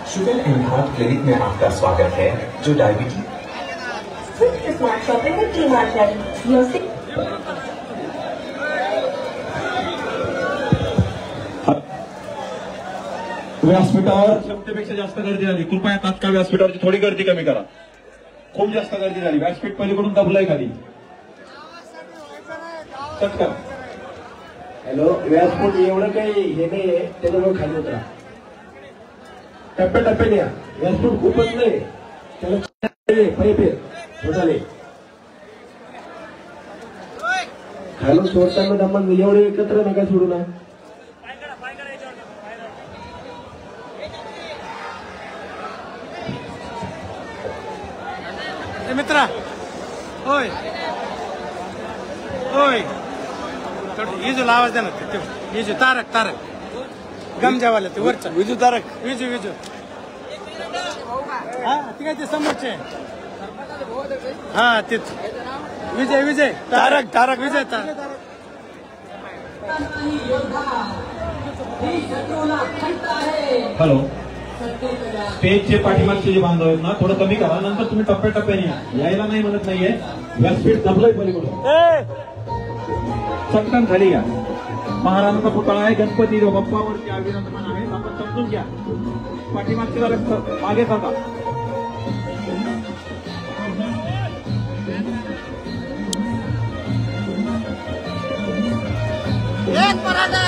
Sugar end heart clinic में आपका स्वागत है, जो डायबिटीज स्मार्ट शॉपिंग में डी-मार्ट है। व्यासपीठावर क्षमतेपेक्षा जास्त गर्दी झाली, कृपया तात्काळ व्यासपीठावरची थोडी गर्दी कमी करा. खूप जास्त गर्दी झाली, व्यासपीठ पलीकडून दबलंय खाली. चटकन. हॅलो, व्यासपीठ एवढं काही हे नाहीये, त्याच्यामुळे खाली उतरा. टप्प्याटप्प्याने या, व्यासपीठ खूपच नाही, त्याला पाहिजे उठाले. खालून सोडताना दमन एवढे एकत्र नका सोडू ना. मित्रा होय होय विजूला आवाज द्या ना. विजू तारक गमजावाले ते वरचा विजू तारक विजू हा ती काय ते समोरचे हा तेच विजय तारक विजय तारक. हॅलो, स्टेजचे पाठीमागचे जे बांधव आहेत ना, थोडं कमी करा. नंतर तुम्ही टप्प्याटप्प्याने यायला नाही म्हणत नाहीये. व्यासपीठ दबलंय पलीकडून. चटकन खाली घ्या. महाराजांचा पुतळा आहे, गणपती बाप्पावरती अभिनंदन आहे, आपण समजून घ्या. पाठीमागचे जरा मागे सरका. एक मराठा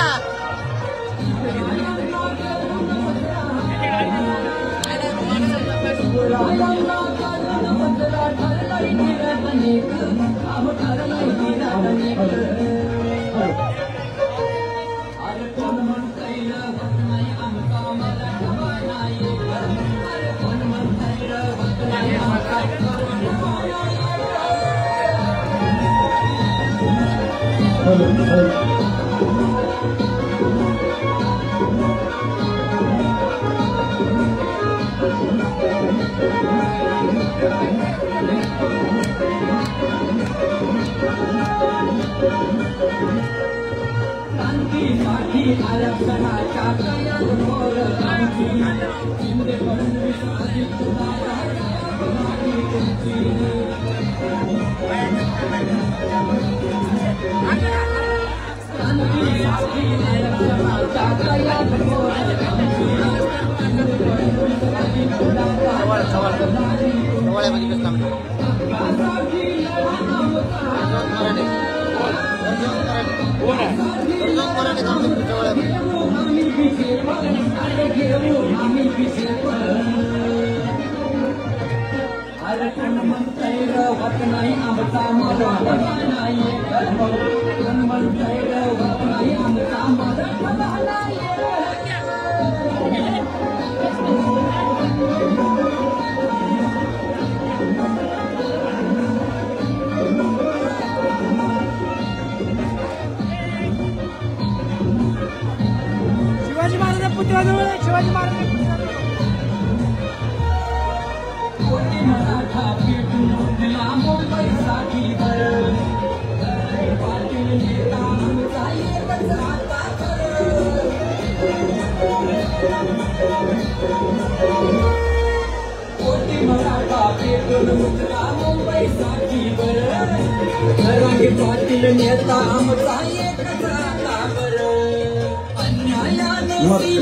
शिवाजी महाराज पुतळ्याजवळ शिवाजी महाराज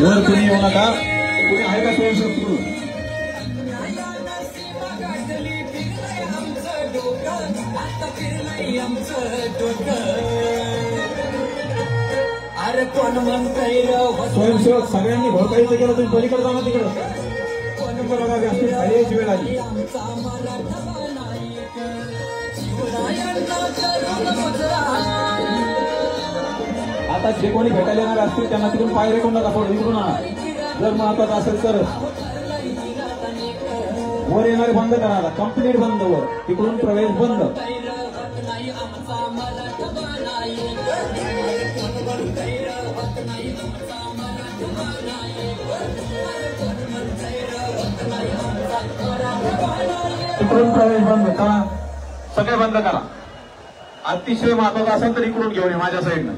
वर कुणी येऊ नका. कुणी आहे का स्वयंसेवक? स्वयंसेवक सगळ्यांनी भरपाईचं केलं, तुम्ही पलीकडे जाणार तिकडं. खाली यायची वेळ आली. आता जे कोणी भेटायला येणार असतील त्यांना तिकडून पाय रेटून नका, थोडं इकडून आणा. जर महत्वाचं असेल तर वर येणारे बंद करा. आता कंप्लीट बंद, वर तिकडून प्रवेश बंद. तिकडून प्रवेश बंद करा, सगळे बंद करा. अतिशय महत्वाचं असेल तर इकडून घेऊन ये माझ्या साईडनं.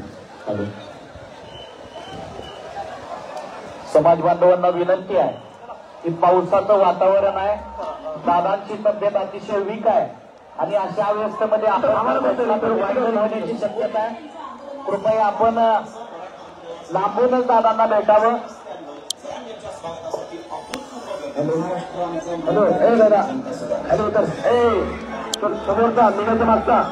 समाज बांधवांना विनंती आहे, की पावसाचं वातावरण आहे, दादांची तब्येत अतिशय वीक आहे आणि अशा अवस्थेमध्ये आपण व्हायरल होण्याची शक्यता आहे. कृपया आपण लांबूनच दादांना भेटावं. हॅलो, ए दादा, हॅलो तर समोरचा निघायचा मागचा